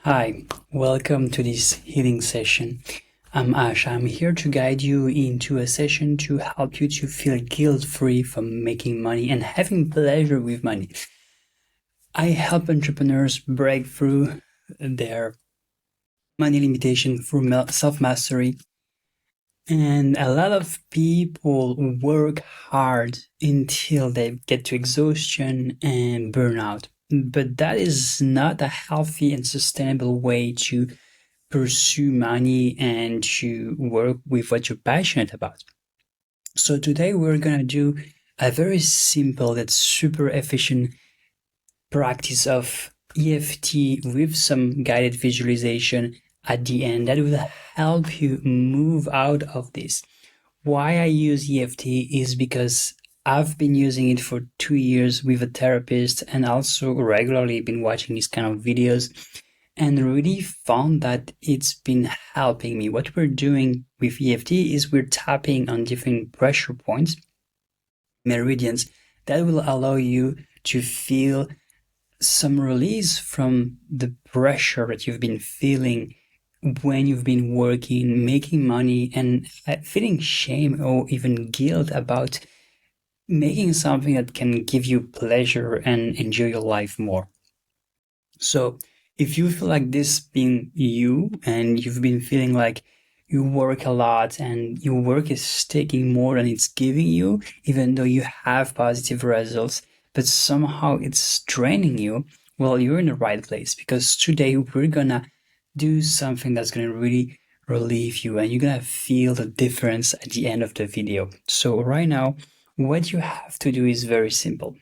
Hi, welcome to this healing session. I'm Ash. I'm here to guide you into a session to help you to feel guilt-free from making money and having pleasure with money. I help entrepreneurs break through their money limitation through self-mastery. And a lot of people work hard until they get to exhaustion and burnout. But that is not a healthy and sustainable way to pursue money and to work with what you're passionate about. So today we're gonna do a very simple and super efficient practice of EFT with some guided visualization at the end that will help you move out of this. Why I use EFT is because I've been using it for 2 years with a therapist and also regularly been watching these kind of videos and really found that it's been helping me. What we're doing with EFT is we're tapping on different pressure points, meridians, that will allow you to feel some release from the pressure that you've been feeling when you've been working, making money, and feeling shame or even guilt about making something that can give you pleasure and enjoy your life more. So if you feel like this being you and you've been feeling like you work a lot and your work is taking more than it's giving you, even though you have positive results, but somehow it's draining you, well, you're in the right place because today we're gonna do something that's gonna really relieve you and you're gonna feel the difference at the end of the video. So right now, what you have to do is very simple.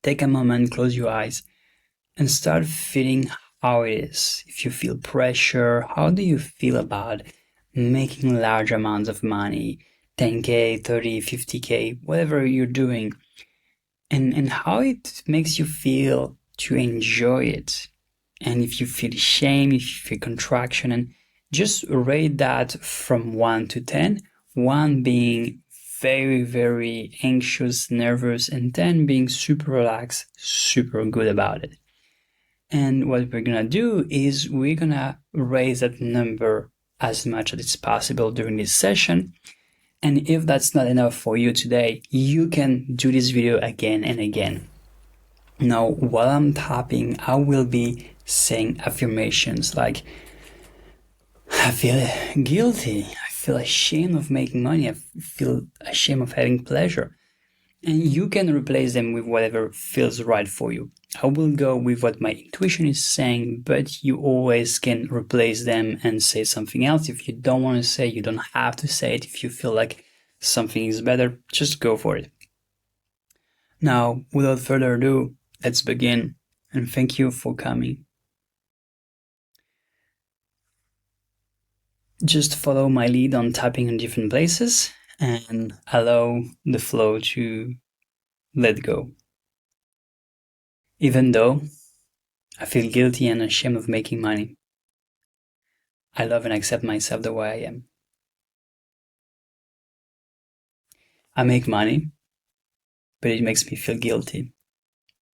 Take a moment, close your eyes, and start feeling how it is. If you feel pressure, how do you feel about making large amounts of money, 10K, 30, 50K, whatever you're doing, and how it makes you feel to enjoy it. And if you feel shame, if you feel contraction, and just rate that from 1 to 10, 1 being very, very anxious, nervous, and 10 being super relaxed, super good about it. And what we're gonna do is we're gonna raise that number as much as it's possible during this session. And if that's not enough for you today, you can do this video again and again. Now, while I'm tapping, I will be saying affirmations like, I feel guilty, I feel ashamed of making money, I feel ashamed of having pleasure. And you can replace them with whatever feels right for you. I will go with what my intuition is saying, but you always can replace them and say something else. If you don't want to say, you don't have to say it. If you feel like something is better, just go for it. Now, without further ado, let's begin. And thank you for coming. Just follow my lead on tapping in different places and allow the flow to let go. Even though I feel guilty and ashamed of making money, I love and accept myself the way I am. I make money, but it makes me feel guilty.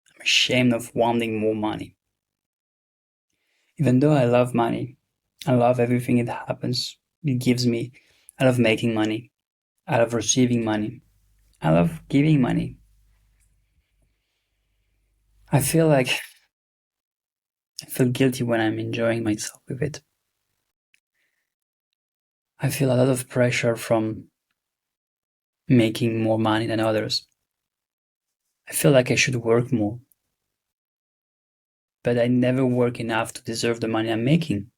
I'm ashamed of wanting more money. Even though I love money, I love everything it happens, it gives me. I love making money. I love receiving money. I love giving money. I feel guilty when I'm enjoying myself with it. I feel a lot of pressure from making more money than others. I feel like I should work more, but I never work enough to deserve the money I'm making.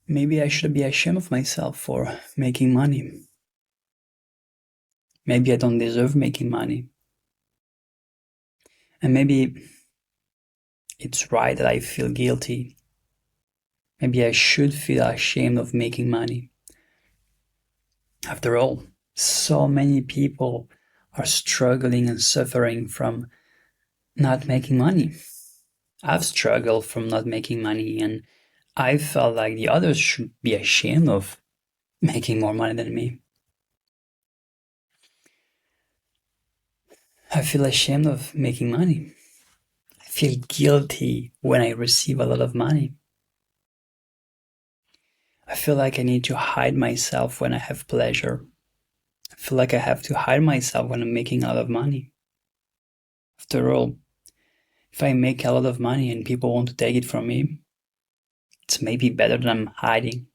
Maybe I should be ashamed of myself for making money. Maybe I don't deserve making money. And maybe it's right that I feel guilty. Maybe I should feel ashamed of making money. After all, so many people are struggling and suffering from not making money. I've struggled from not making money and I felt like the others should be ashamed of making more money than me. I feel ashamed of making money. feel guilty when I receive a lot of money. I feel like I need to hide myself when I have pleasure. I feel like I have to hide myself when I'm making a lot of money. After all, if I make a lot of money and people want to take it from me, it's maybe better than I'm hiding.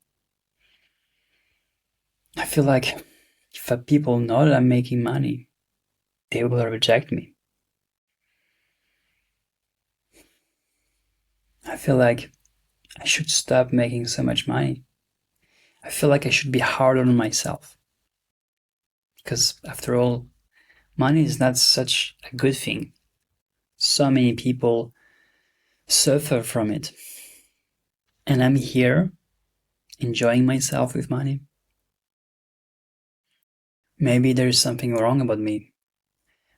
I feel like if people know that I'm making money, they will reject me. I feel like I should stop making so much money. I feel like I should be harder on myself. Because after all, money is not such a good thing. So many people suffer from it. And I'm here enjoying myself with money. Maybe there's something wrong about me.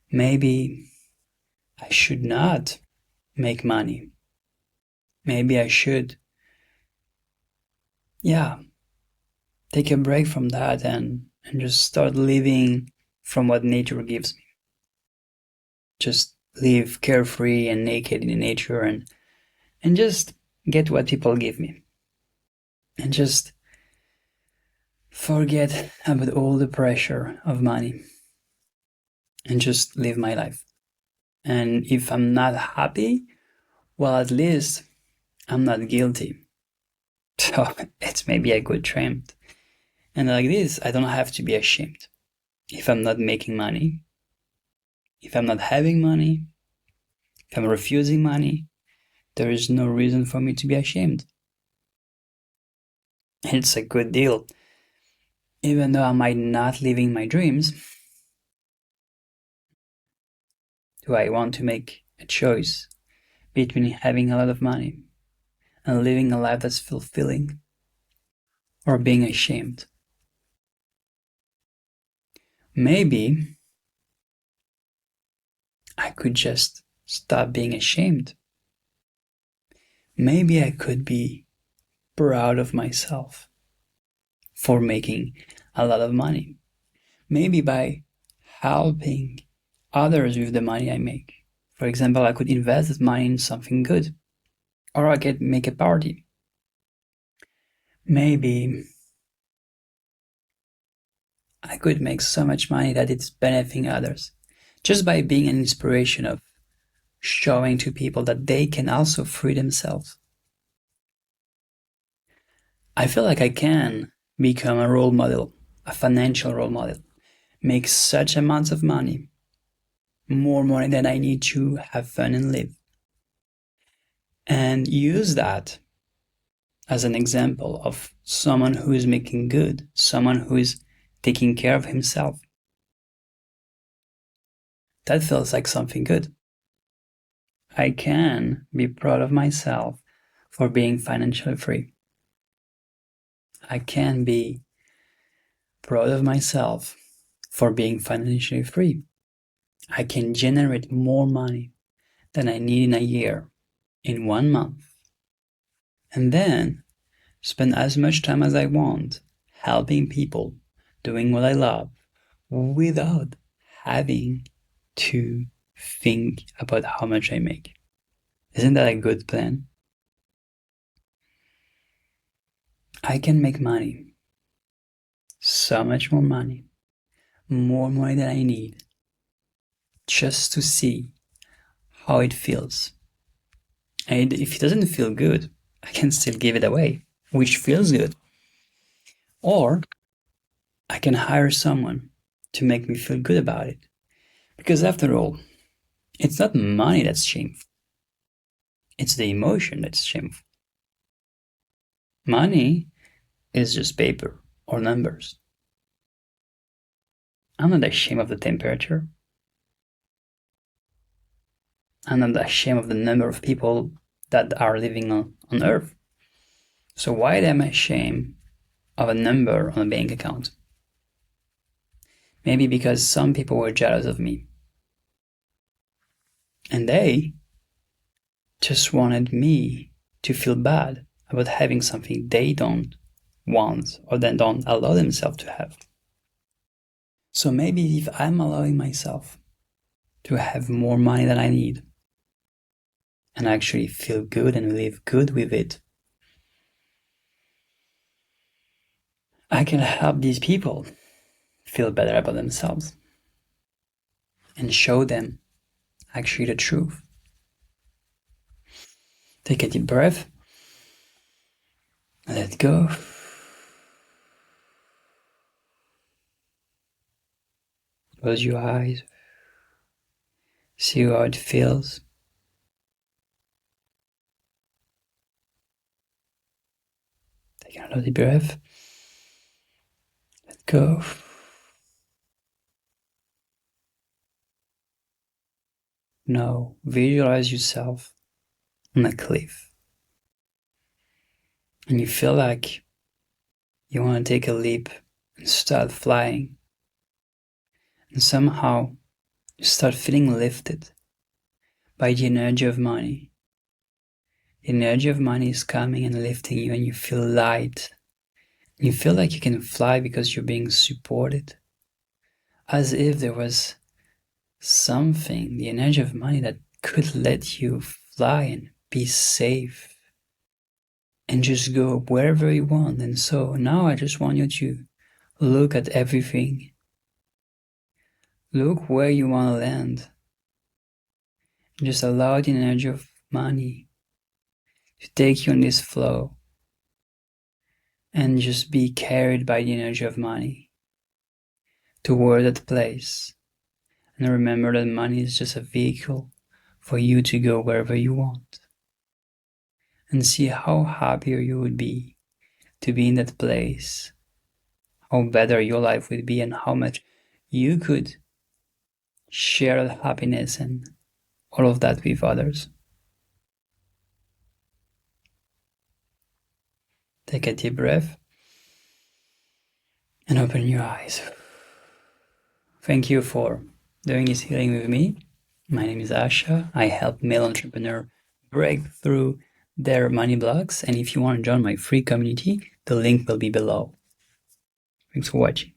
Maybe I should not make money. Maybe I should, take a break from that and just start living from what nature gives me. Just live carefree and naked in nature and just get what people give me. And just forget about all the pressure of money and just live my life. And if I'm not happy, well, at least I'm not guilty. So it's maybe a good trend. And like this, I don't have to be ashamed. If I'm not making money, if I'm not having money, if I'm refusing money, there is no reason for me to be ashamed. It's a good deal. Even though I might not living my dreams, do I want to make a choice between having a lot of money and living a life that's fulfilling or being ashamed? Maybe I could just stop being ashamed. Maybe I could be proud of myself for making a lot of money. Maybe by helping others with the money I make. For example, I could invest this money in something good. Or I could make a party. Maybe I could make so much money that it's benefiting others. Just by being an inspiration of showing to people that they can also free themselves. I feel like I can become a role model, a financial role model, make such amounts of money, more money than I need to have fun and live, and use that as an example of someone who is making good, someone who is taking care of himself. That feels like something good. I can be proud of myself for being financially free. I can be proud of myself for being financially free. I can generate more money than I need in a year, in 1 month, and then spend as much time as I want helping people, doing what I love, without having to think about how much I make. Isn't that a good plan? I can make money, so much more money than I need, just to see how it feels. And if it doesn't feel good, I can still give it away, which feels good. Or I can hire someone to make me feel good about it. Because after all, it's not money that's shameful. It's the emotion that's shameful. Money is just paper or numbers. I'm not ashamed of the temperature. I'm not ashamed of the number of people that are living on Earth. So why am I ashamed of a number on a bank account? Maybe because some people were jealous of me. And they just wanted me to feel bad about having something they don't want or then don't allow themselves to have. So maybe if I'm allowing myself to have more money than I need, and actually feel good and live good with it. I can help these people feel better about themselves and show them actually the truth. Take a deep breath. Let go. Close your eyes. See how it feels. Take another deep breath. Let go. Now visualize yourself on a cliff. And you feel like you want to take a leap and start flying. And somehow you start feeling lifted by the energy of money. The energy of money is coming and lifting you, and you feel light. You feel like you can fly because you're being supported. As if there was something, the energy of money, that could let you fly and be safe and just go wherever you want. And so now I just want you to look at everything. Look where you want to land. Just allow the energy of money to take you on this flow and just be carried by the energy of money toward that place. And remember that money is just a vehicle for you to go wherever you want. And see how happier you would be to be in that place, how better your life would be, and how much you could share that happiness and all of that with others. Take a deep breath and open your eyes. Thank you for doing this healing with me. My name is Asha. I help male entrepreneurs break through their money blocks. And if you want to join my free community, the link will be below. Thanks for watching.